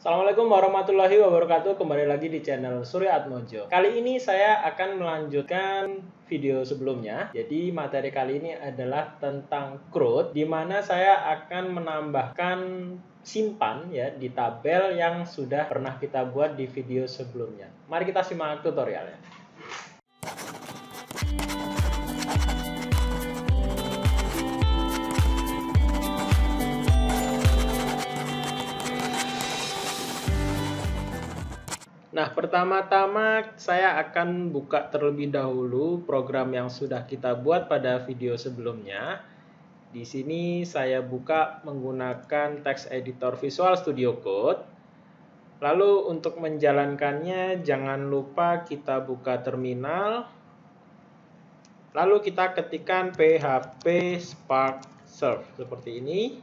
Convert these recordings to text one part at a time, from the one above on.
Assalamualaikum warahmatullahi wabarakatuh. Kembali lagi di channel Surya Atmojo. Kali ini saya akan melanjutkan video sebelumnya. Jadi materi kali ini adalah tentang growth, di mana saya akan menambahkan simpan ya di tabel yang sudah pernah kita buat di video sebelumnya. Mari kita simak tutorialnya. Nah, pertama-tama saya akan buka terlebih dahulu program yang sudah kita buat pada video sebelumnya. Di sini saya buka menggunakan text editor Visual Studio Code. Lalu untuk menjalankannya jangan lupa kita buka terminal. Lalu kita ketikkan php spark serve seperti ini.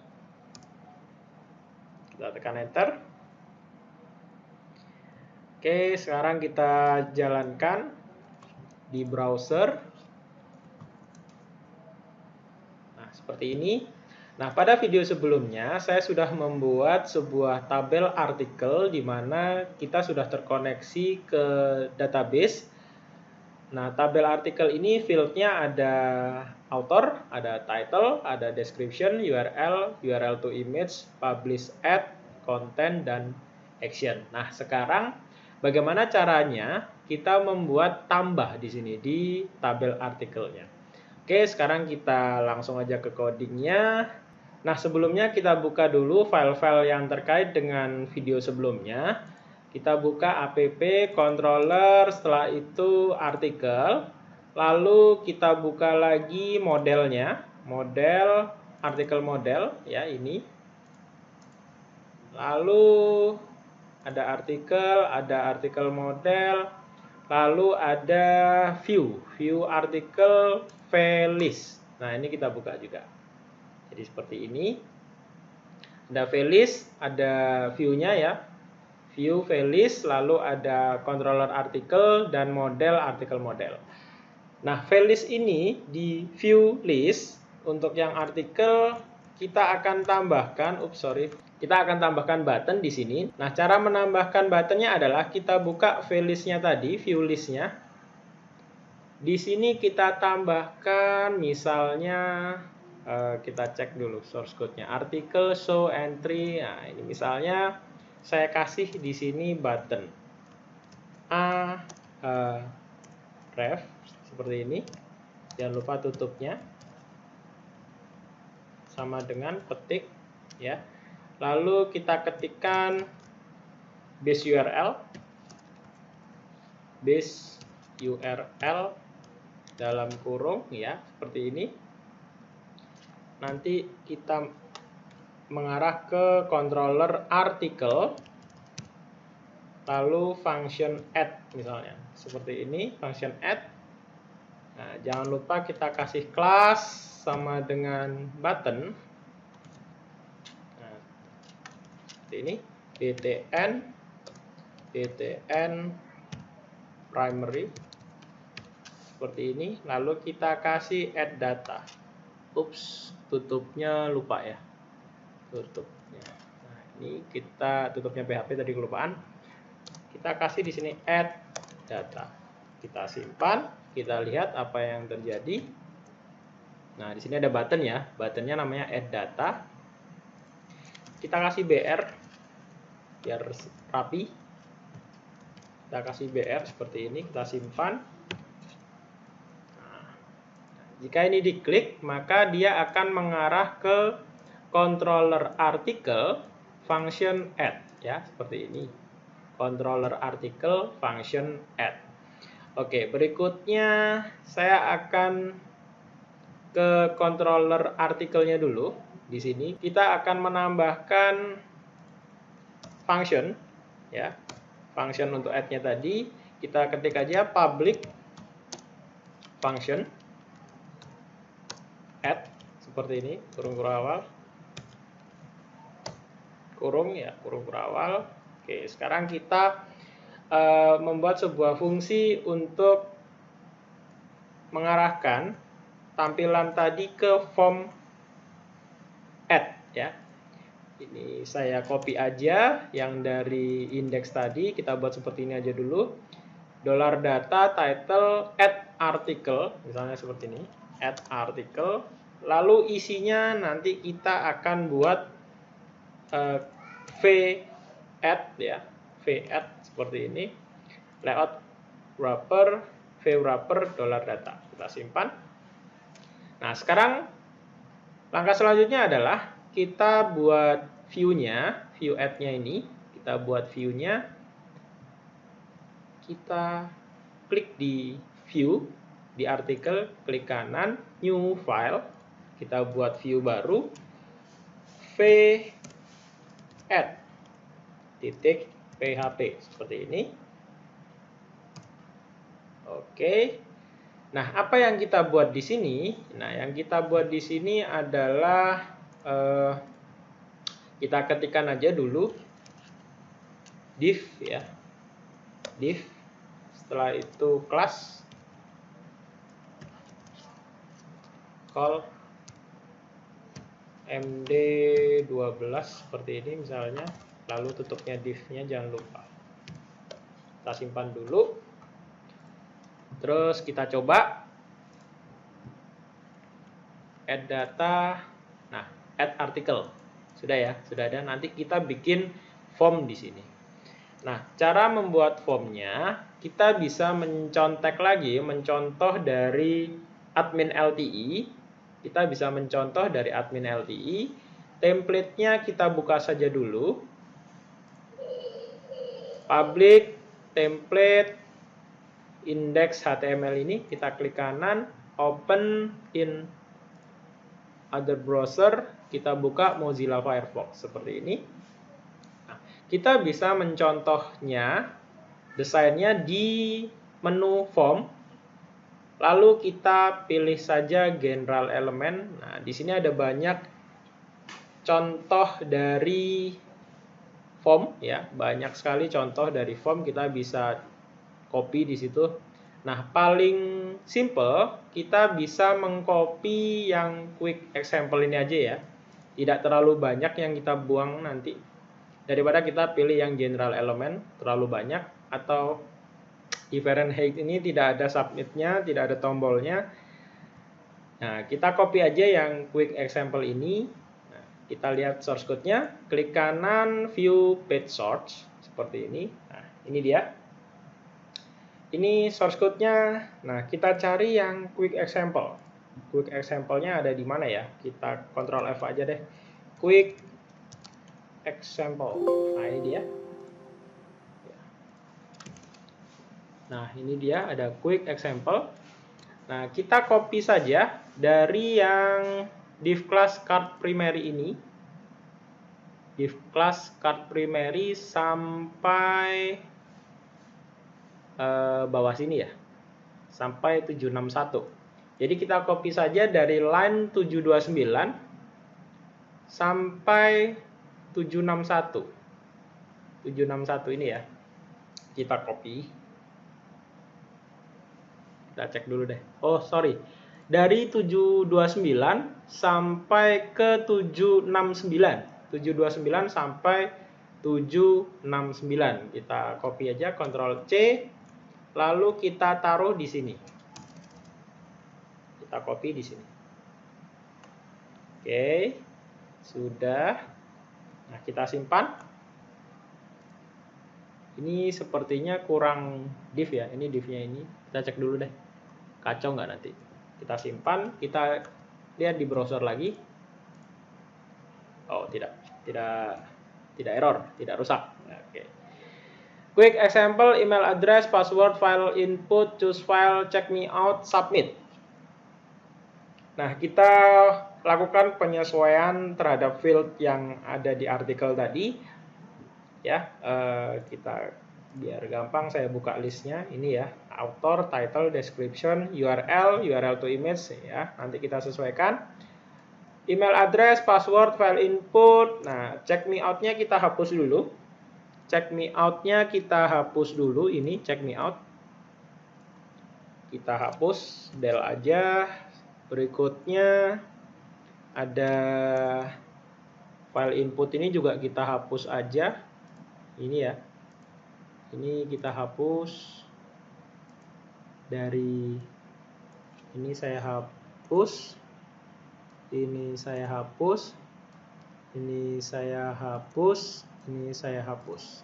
Kita tekan enter. Oke, sekarang kita jalankan di browser. Nah, seperti ini. Nah, pada video sebelumnya saya sudah membuat sebuah tabel artikel di mana kita sudah terkoneksi ke database. Nah, tabel artikel ini fieldnya ada author, ada title, ada description, URL, URL to image, publish ad, content, dan action. Nah, sekarang bagaimana caranya kita membuat tambah di sini di tabel artikelnya. Oke, sekarang kita langsung aja ke codingnya. Nah, sebelumnya kita buka dulu file-file yang terkait dengan video sebelumnya. Kita buka app controller, setelah itu artikel. Lalu kita buka lagi modelnya, model, artikel model ya ini. Lalu ada artikel model, lalu ada view artikel playlist. Nah, ini kita buka juga. Jadi seperti ini. Ada playlist, ada view-nya ya. View playlist, lalu ada controller artikel dan model artikel model. Nah, playlist ini di view list untuk yang artikel kita akan tambahkan, kita akan tambahkan button di sini. Nah, cara menambahkan buttonnya adalah kita buka playlist-nya tadi, view list-nya. Di sini kita tambahkan misalnya kita cek dulu source code-nya, artikel show entry. Nah, ini misalnya saya kasih di sini button ref seperti ini. Jangan lupa tutupnya sama dengan petik ya. Lalu kita ketikkan base URL dalam kurung ya, seperti ini. Nanti kita mengarah ke controller artikel, lalu function add misalnya, seperti ini, function add. Nah, jangan lupa kita kasih class sama dengan button. Nah, seperti ini, btn primary seperti ini. Lalu kita kasih add data. Ups, tutupnya lupa ya. Tutupnya. Nah, ini kita tutupnya PHP tadi kelupaan. Kita kasih di sini add data. Kita simpan, kita lihat apa yang terjadi. Nah, di sini ada button ya. Buttonnya namanya add data. Kita kasih BR biar rapi. Kita kasih BR seperti ini, kita simpan. Nah, jika ini diklik, maka dia akan mengarah ke controller artikel function add ya, seperti ini. Controller artikel function add. Oke, berikutnya saya akan ke controller artikelnya dulu. Di sini kita akan menambahkan function ya. Function untuk add-nya tadi kita ketik aja public function add seperti ini, kurung kurawal. Kurung kurawal. Oke, sekarang kita membuat sebuah fungsi untuk mengarahkan tampilan tadi ke form add ya. Ini saya copy aja yang dari index tadi, kita buat seperti ini aja dulu. $data title add article, misalnya seperti ini, add article. Lalu isinya nanti kita akan buat v-add ya, v-add seperti ini. Layout wrapper, v-wrapper $data. Kita simpan. Nah, sekarang langkah selanjutnya adalah kita buat view-nya, view add-nya ini. Kita buat view-nya. Kita klik di view, di artikel, klik kanan, new file. Kita buat view baru, v-add.php seperti ini. Oke. Nah, apa yang kita buat di sini? Nah, yang kita buat di sini adalah kita ketikkan aja dulu div ya. Div. Setelah itu class call md12 seperti ini misalnya. Lalu tutupnya div-nya jangan lupa. Kita simpan dulu. Terus kita coba add data, nah add article, sudah ya, sudah ada. Nanti kita bikin form di sini. Nah, cara membuat formnya kita bisa mencontek lagi, mencontoh dari admin LTE. Kita bisa mencontoh dari admin LTE. Template-nya kita buka saja dulu. Public template index HTML ini kita klik kanan, open in other browser, kita buka Mozilla Firefox seperti ini. Nah, kita bisa mencontohnya, desainnya di menu form, lalu kita pilih saja general element. Nah, di sini ada banyak contoh dari form ya, banyak sekali contoh dari form, kita bisa copy di situ. Nah, paling simple kita bisa mengcopy yang quick example ini aja ya. Tidak terlalu banyak yang kita buang nanti. Daripada kita pilih yang general element terlalu banyak, atau di Fahrenheit ini tidak ada submit-nya, tidak ada tombolnya. Nah, kita copy aja yang quick example ini. Nah, kita lihat source code-nya, klik kanan view page source seperti ini. Nah, ini dia. Ini source code-nya. Nah, kita cari yang quick example. Quick example-nya ada di mana ya? Kita Ctrl F aja deh. Quick example. Nah, ini dia. Nah, ini dia ada quick example. Nah, kita copy saja dari yang div class card primary ini. Div class card primary sampai bawah sini ya, sampai 761. Jadi kita copy saja dari line 729 sampai 761. 761 ini ya, kita copy. Kita cek dulu deh. Oh sorry, dari 729 sampai ke 769. 729 sampai 769. Kita copy aja, Ctrl C. Lalu kita taruh di sini. Kita copy di sini. Oke, sudah. Nah, kita simpan. Ini sepertinya kurang div ya. Ini divnya ini. Kita cek dulu deh. Kacau nggak nanti? Kita simpan. Kita lihat di browser lagi. Oh, tidak error, tidak rusak. Oke. Quick example, email address, password, file input, choose file, check me out, submit. Nah, kita lakukan penyesuaian terhadap field yang ada di artikel tadi. Ya, kita biar gampang saya buka listnya. Ini ya, author, title, description, URL to image ya. Nanti kita sesuaikan. Email address, password, file input. Nah, check me out-nya kita hapus dulu. Check me out-nya kita hapus dulu. Ini check me out. Kita hapus, del aja. Berikutnya ada File input ini juga kita hapus aja. Ini ya. Ini kita hapus. Dari ini saya hapus. Ini saya hapus. Ini saya hapus. Ini saya hapus.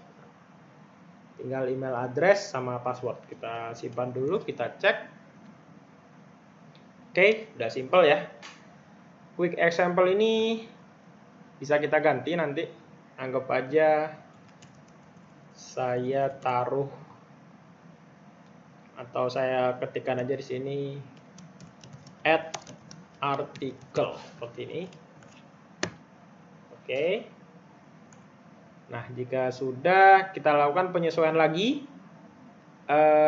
Tinggal email address sama password. Kita simpan dulu, kita cek. Oke, udah simple ya. Quick example ini bisa kita ganti nanti. Anggap aja saya taruh atau saya ketikkan aja di sini add article seperti ini. Oke. Nah, jika sudah, kita lakukan penyesuaian lagi.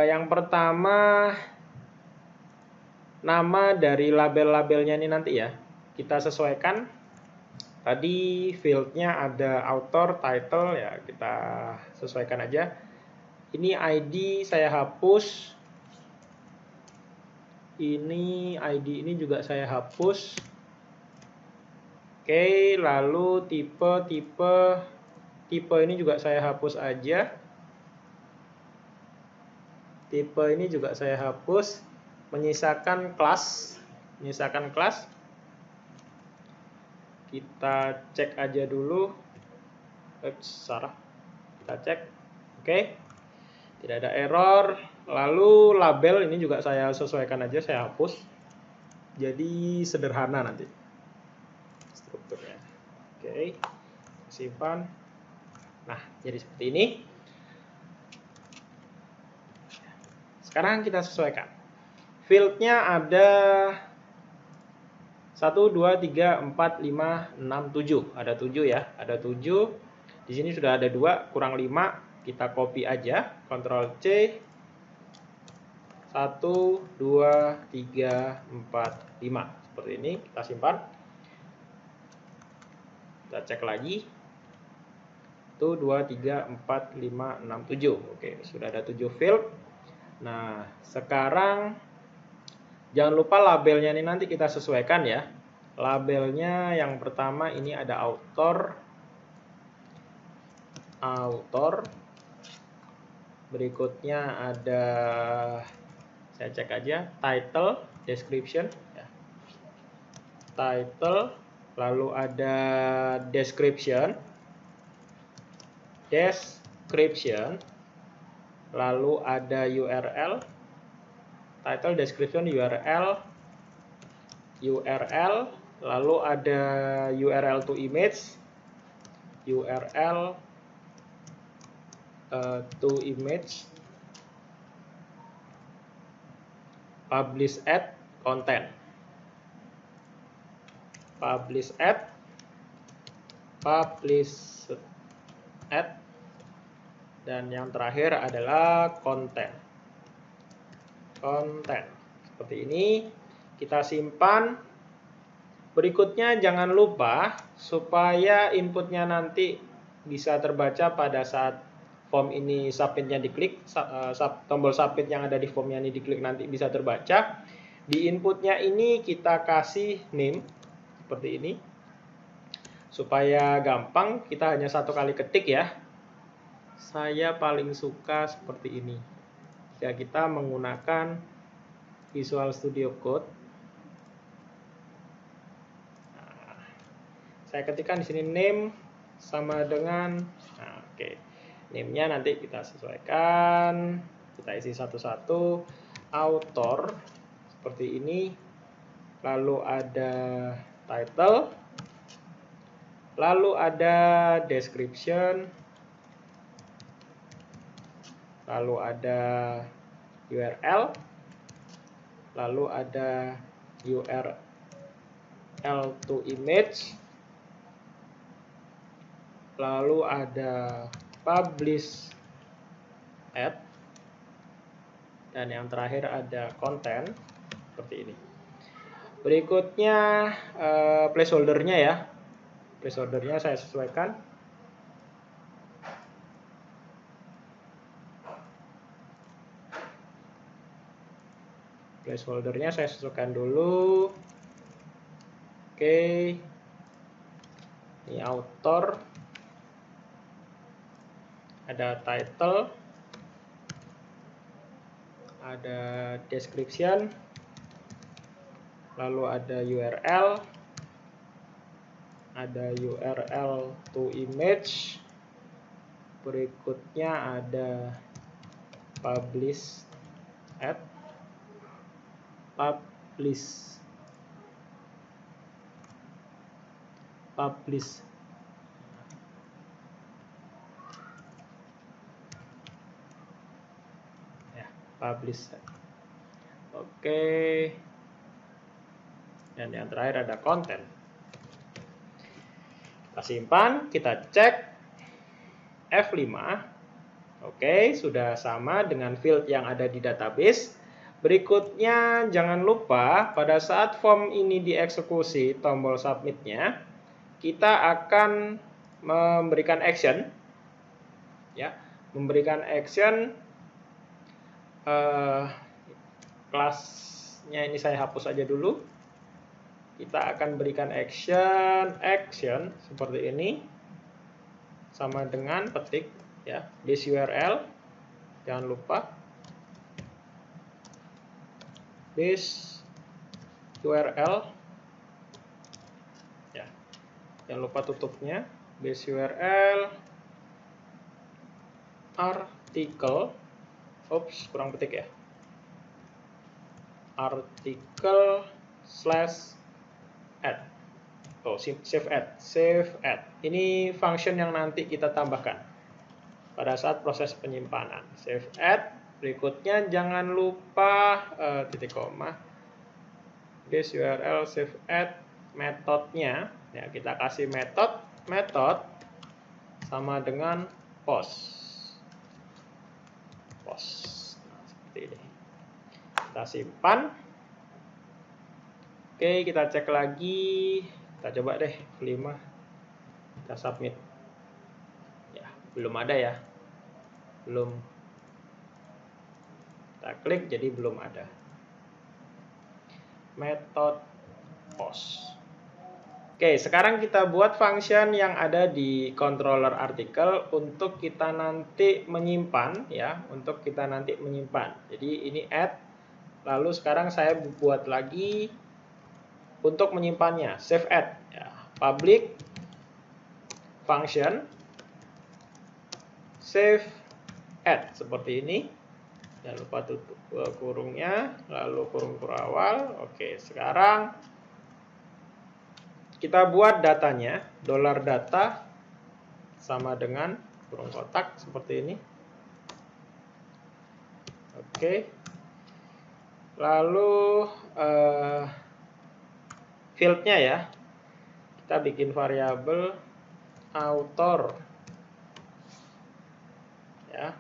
Yang pertama, nama dari label-labelnya ini nanti ya, kita sesuaikan. Tadi fieldnya ada author, title ya, kita sesuaikan aja. Ini ID saya hapus. Ini ID ini juga saya hapus. Oke, lalu tipe ini juga saya hapus aja. Tipe ini juga saya hapus. Menyisakan kelas. Kita cek aja dulu. Salah. Kita cek. Oke. Tidak ada error. Lalu label ini juga saya sesuaikan aja, saya hapus. Jadi sederhana nanti strukturnya. Oke. Simpan. Nah, jadi seperti ini. Sekarang kita sesuaikan. Fieldnya ada 1, 2, 3, 4, 5, 6, 7. Ada 7 ya. Ada 7. Di sini sudah ada 2, kurang 5. Kita copy aja. Ctrl C. 1, 2, 3, 4, 5. Seperti ini. Kita simpan. Kita cek lagi. 1, 2, 3, 4, 5, 6, 7. Oke, sudah ada 7 field. Nah, sekarang jangan lupa labelnya ini nanti kita sesuaikan ya. Labelnya yang pertama ini ada author. Berikutnya ada, saya cek aja, title, description. Ya. Title, lalu ada description. Lalu ada URL. Title, description, URL, lalu ada URL to image, publish add, content, dan yang terakhir adalah konten. Seperti ini. Kita simpan. Berikutnya jangan lupa supaya inputnya nanti bisa terbaca pada saat form ini submitnya diklik, tombol submit yang ada di formnya ini diklik nanti bisa terbaca. Di inputnya ini kita kasih name seperti ini. Supaya gampang, kita hanya satu kali ketik ya. Saya paling suka seperti ini. Jika kita menggunakan Visual Studio Code. Nah, saya ketikkan di sini name sama dengan, nah, oke. Name-nya nanti kita sesuaikan. Kita isi satu-satu. Author seperti ini. Lalu ada title. Lalu ada description. Lalu ada URL. Lalu ada URL to image. Lalu ada publish add. Dan yang terakhir ada content seperti ini. Berikutnya placeholder-nya ya. Placeholder-nya saya sesuaikan. Placeholder-nya saya sesuaikan dulu. Oke. Ini Ini author, ada title, ada description, lalu ada URL, ada URL to image, berikutnya ada publish at, publish ya, publish. Oke. Dan yang terakhir ada konten. Kita simpan, kita cek F5. Oke, sudah sama dengan field yang ada di database. Berikutnya, jangan lupa pada saat form ini dieksekusi tombol submitnya, kita akan memberikan action, ya, memberikan action. Kelasnya ini saya hapus aja dulu. Kita akan berikan action seperti ini, sama dengan petik, ya, this URL, jangan lupa this URL, ya, jangan lupa tutupnya, this URL artikel, kurang petik ya, artikel /add. Save add. Ini function yang nanti kita tambahkan pada saat proses penyimpanan. Save add. Berikutnya jangan lupa titik koma. This URL save add, metodenya, ya, kita kasih metode sama dengan post. Nah, seperti ini. Kita simpan. Oke, kita cek lagi. Kita coba deh 5. Kita submit. Ya, belum ada ya. Belum. Kita klik, jadi belum ada. Method post. Oke, sekarang kita buat function yang ada di controller artikel untuk kita nanti menyimpan, ya, untuk kita nanti menyimpan. Jadi ini add. Lalu sekarang saya buat lagi untuk menyimpannya, save add, ya, public function save add seperti ini. Jangan lupa tutup kurungnya, lalu kurung awal. Oke, sekarang kita buat datanya, $data sama dengan kurung kotak seperti ini. Oke, lalu fieldnya, ya, kita bikin variabel author, ya.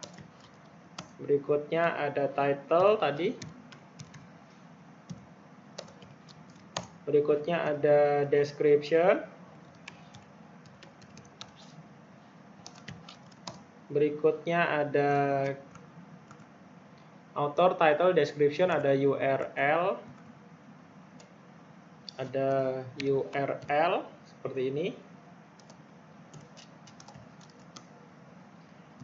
Berikutnya ada title tadi, berikutnya ada description, berikutnya ada author, title, description, ada URL, seperti ini.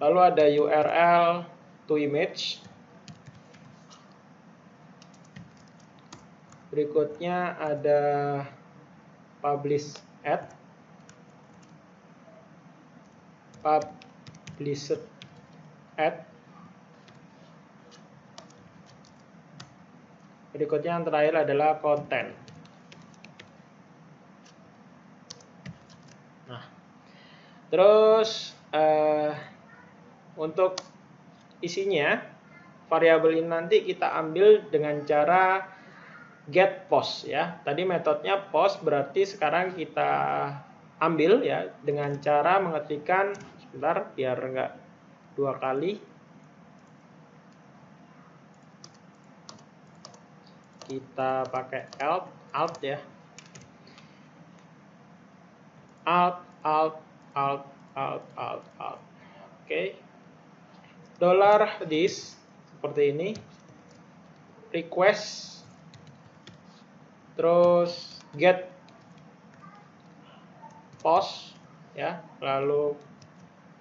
Lalu ada URL to image. Berikutnya ada publish add, published add. Berikutnya yang terakhir adalah content. Nah, terus untuk isinya, variabel ini nanti kita ambil dengan cara get post, ya. Tadi metodenya post, berarti sekarang kita ambil, ya, dengan cara mengetikkan, sebentar biar enggak 2 kali. Kita pakai alt, ya. Alt. Oke. $this seperti ini. Request. Terus get post. ya, lalu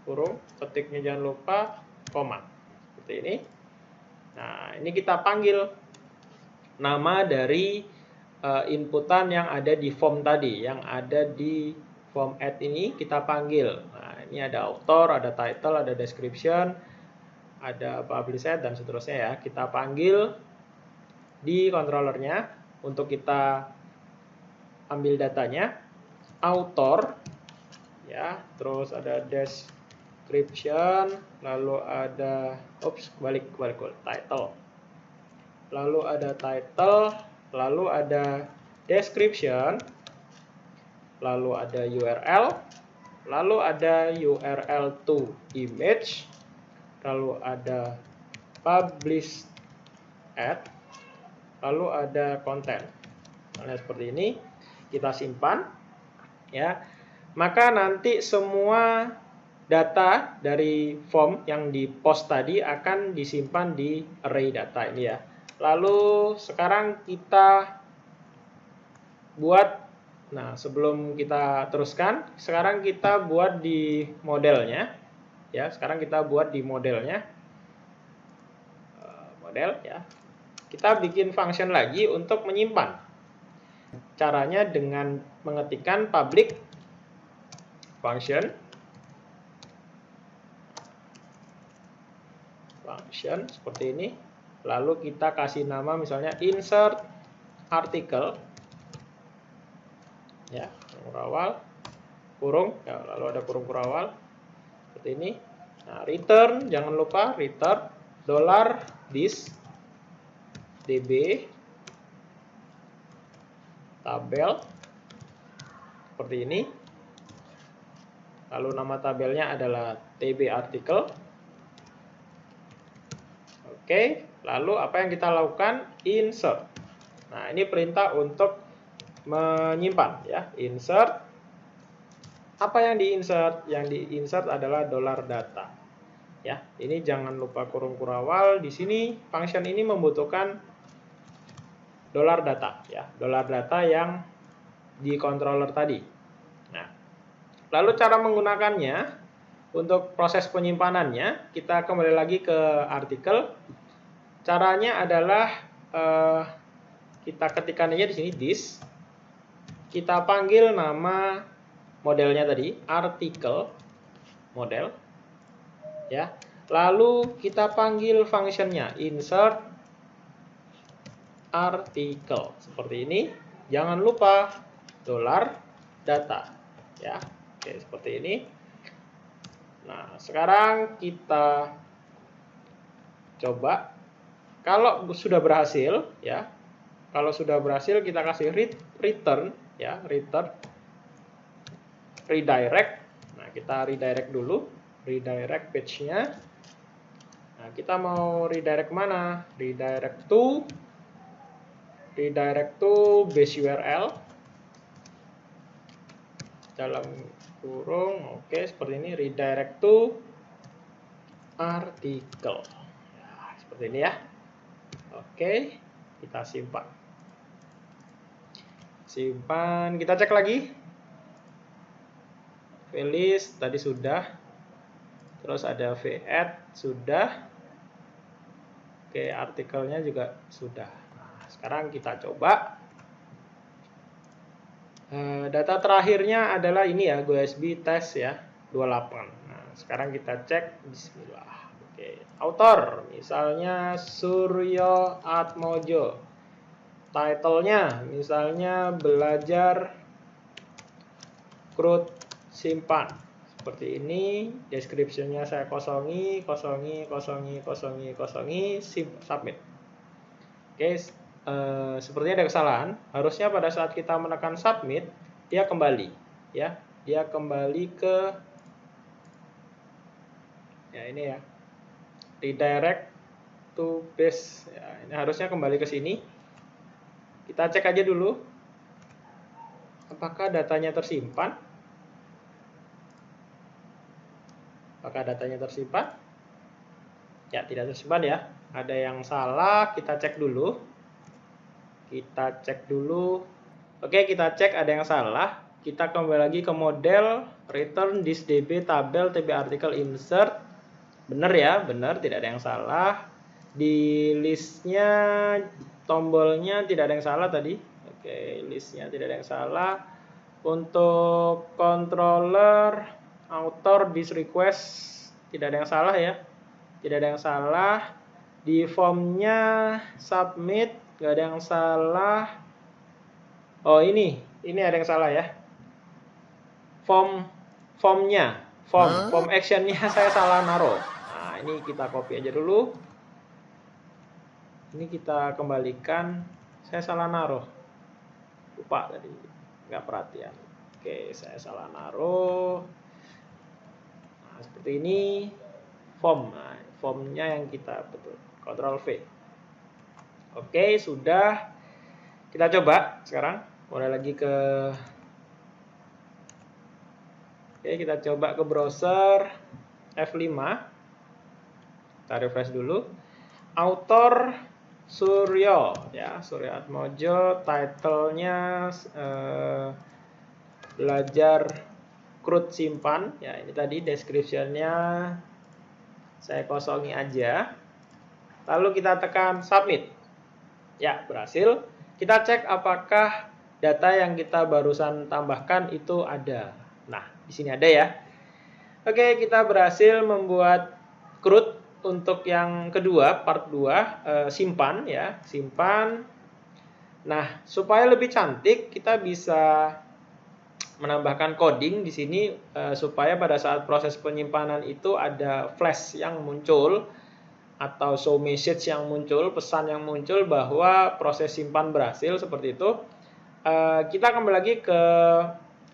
kurung, ketiknya jangan lupa koma, seperti ini. Nah, ini kita panggil nama dari inputan yang ada di form tadi, yang ada di form add ini kita panggil. Nah, ini ada author, ada title, ada description, ada publish ad, dan seterusnya ya. Kita panggil di controllernya untuk kita ambil datanya, author, ya, terus ada description, lalu ada, balik title, lalu ada title, lalu ada description, lalu ada URL, lalu ada URL to image, lalu ada publish ad, lalu ada content. Nah, seperti ini kita simpan, ya. Maka nanti semua data dari form yang di post tadi akan disimpan di array data ini ya. Lalu sekarang kita buat, nah sebelum kita teruskan, sekarang kita buat di modelnya, ya. Sekarang kita buat di modelnya, model ya. Kita bikin function lagi untuk menyimpan. Caranya dengan mengetikkan public function seperti ini. Lalu kita kasih nama misalnya insert article, ya, kurawal, kurung, ya, lalu ada kurung kurawal seperti ini. Nah, return, jangan lupa return $this db tabel seperti ini. Lalu nama tabelnya adalah tb article. Oke, lalu apa yang kita lakukan? Insert. Nah, ini perintah untuk menyimpan ya. Insert. Apa yang diinsert? Yang diinsert adalah $data. Ya, ini jangan lupa kurung kurawal. Di sini function ini membutuhkan $data ya. $data yang di controller tadi. Nah, lalu cara menggunakannya untuk proses penyimpanannya, kita kembali lagi ke artikel. Caranya adalah kita ketikkan aja di sini this. Kita panggil nama modelnya tadi, article model, ya. Lalu kita panggil functionnya insert article seperti ini. Jangan lupa $data, ya. Oke, seperti ini. Nah, sekarang kita coba. Kalau sudah berhasil, ya. Kalau sudah berhasil, kita kasih return, ya, return redirect. Nah, kita redirect dulu, redirect page-nya. Nah, kita mau redirect mana? Redirect to base URL dalam kurung, oke, seperti ini, redirect to article. Nah, seperti ini ya. Oke, kita simpan. Simpan, kita cek lagi. Vlist tadi sudah. Terus ada vadd sudah. Oke, artikelnya juga sudah. Nah, sekarang kita coba. Data terakhirnya adalah ini ya, GoSB test ya, 28. Nah, sekarang kita cek. Bismillah. Oke, author misalnya Suryo Atmojo. Title-nya misalnya belajar CRUD simpan. Seperti ini. Description-nya saya kosongi, submit. Oke, sepertinya ada kesalahan. Harusnya pada saat kita menekan submit, dia kembali, ya. Dia kembali ke, ya ini ya, redirect to base. Ya, ini harusnya kembali ke sini. Kita cek aja dulu apakah datanya tersimpan. Apakah datanya tersimpan? Ya, tidak tersimpan ya. Ada yang salah, kita cek dulu. Oke, kita cek ada yang salah. kita kembali lagi ke model, return this db tabel tb article insert. Bener ya, bener, tidak ada yang salah. Di listnya, tombolnya tidak ada yang salah tadi. Oke, listnya tidak ada yang salah. Untuk controller, author, this request, tidak ada yang salah ya. Tidak ada yang salah. Di formnya, submit, nggak ada yang salah. Oh ini ada yang salah ya. Formnya, form actionnya saya salah naruh. Nah ini kita copy aja dulu. Ini kita kembalikan. Saya salah naruh. Lupa tadi, nggak perhatian. Oke, saya salah naruh. Nah seperti ini form. Nah, formnya yang kita betul. Ctrl V. Oke, sudah. Kita coba sekarang. Mulai lagi ke Oke, kita coba ke browser F5. Kita refresh dulu. Author Suryo ya, Suryo Atmojo, title-nya belajar CRUD simpan ya. Ini tadi description-nya saya kosongi aja. Lalu kita tekan submit. Ya, berhasil. Kita cek apakah data yang kita barusan tambahkan itu ada. Nah, di sini ada ya. Oke, kita berhasil membuat CRUD untuk yang kedua, part 2, simpan ya, simpan. Nah, supaya lebih cantik, kita bisa menambahkan coding di sini supaya pada saat proses penyimpanan itu ada flash yang muncul atau show message yang muncul, pesan yang muncul bahwa proses simpan berhasil seperti itu. Kita kembali lagi ke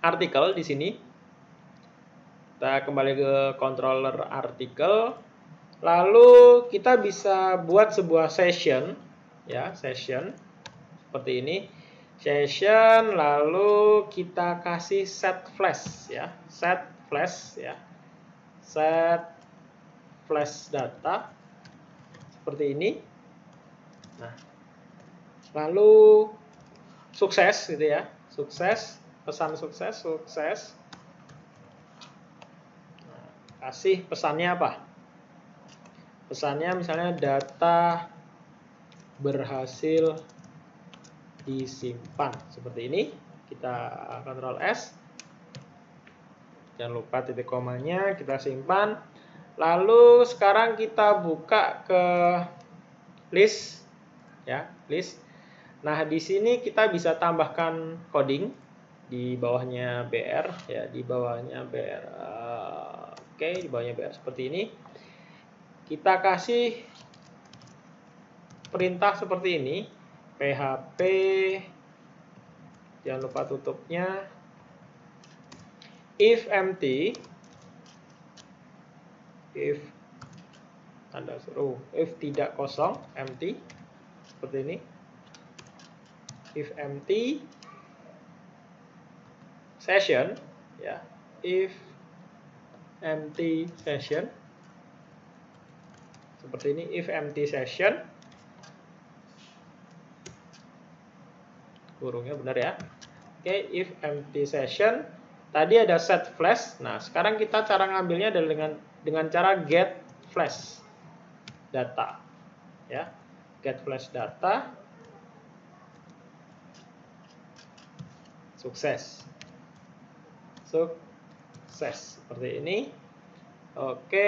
artikel di sini. Kita kembali ke controller artikel. Lalu kita bisa buat sebuah session ya, session seperti ini. Session lalu kita kasih set flash ya, set flash ya. Set flash data seperti ini. Nah, lalu sukses gitu ya. Sukses, pesan sukses, sukses. Nah, kasih pesannya apa? Pesannya misalnya data berhasil disimpan seperti ini. Kita Ctrl S. Jangan lupa titik komanya, kita simpan. Lalu sekarang kita buka ke list ya, list. Nah, di sini kita bisa tambahkan coding di bawahnya BR ya, di bawahnya BR. Oke, di bawahnya BR seperti ini. Kita kasih perintah seperti ini, php, jangan lupa tutupnya, if empty, if tanda seru, if tidak kosong, empty, seperti ini, if empty, session, ya, if empty session, seperti ini, if empty session, kurungnya benar ya. Oke, if empty session, tadi ada set flash. Nah, sekarang kita cara ngambilnya adalah dengan cara get flash data, ya, get flash data, sukses, sukses seperti ini. Oke,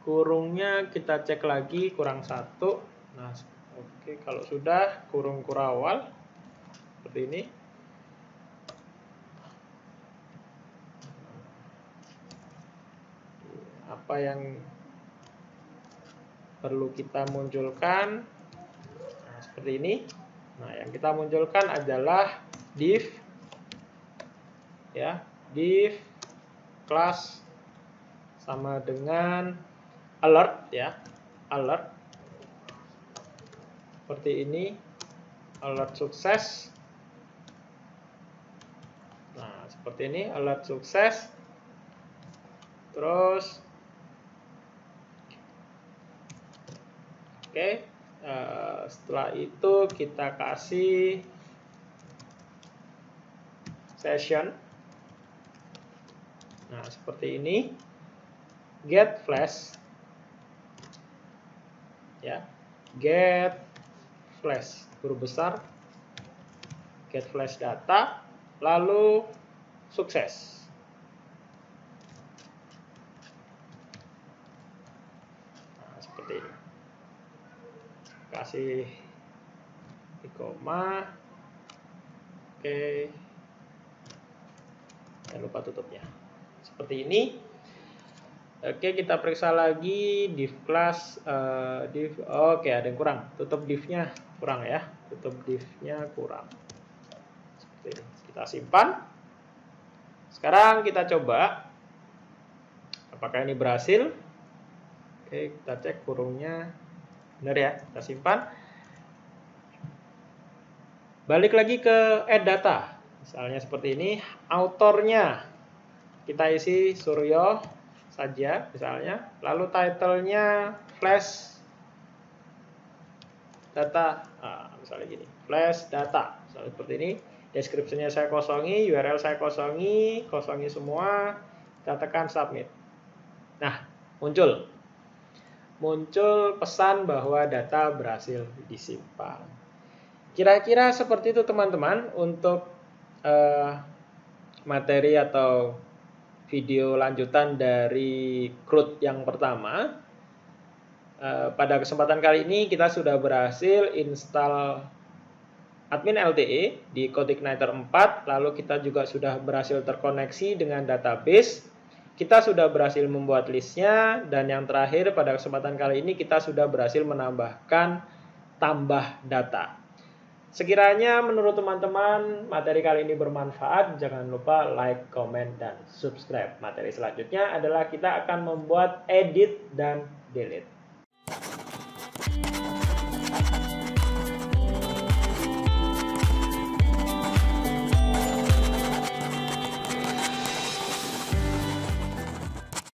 kurungnya kita cek lagi kurang 1. Nah, oke, kalau sudah kurung kurawal seperti ini. Apa yang perlu kita munculkan? Nah, seperti ini. Nah, yang kita munculkan adalah div ya, div class sama dengan alert ya, alert seperti ini, alert sukses. Nah, seperti ini, alert sukses. Terus oke, setelah itu kita kasih session Nah, seperti ini. Get flash. Ya. Get flash huruf besar. Get flash data, lalu sukses. Nah, seperti ini. Kasih di koma. Oke. Jangan lupa tutupnya. Seperti ini. Oke, kita periksa lagi div class, div. Oke, ada yang kurang. Tutup divnya kurang ya. Tutup divnya kurang. Seperti ini. Kita simpan. Sekarang kita coba apakah ini berhasil. Oke, kita cek kurungnya benar ya. Kita simpan. Balik lagi ke add data. Misalnya seperti ini. Autornya kita isi Suryo saja misalnya, lalu title-nya flash data, misalnya gini, flash data, misalnya seperti ini. Deskripsinya saya kosongi, URL saya kosongi semua, kita tekan submit. Nah, muncul pesan bahwa data berhasil disimpan. Kira-kira seperti itu teman-teman untuk materi atau video lanjutan dari CRUD yang pertama. Pada kesempatan kali ini kita sudah berhasil install admin LTE di CodeIgniter 4, lalu kita juga sudah berhasil terkoneksi dengan database. Kita sudah berhasil membuat listnya, dan yang terakhir pada kesempatan kali ini kita sudah berhasil menambahkan tambah data. Sekiranya menurut teman-teman materi kali ini bermanfaat, jangan lupa like, comment, dan subscribe. Materi selanjutnya adalah kita akan membuat edit dan delete.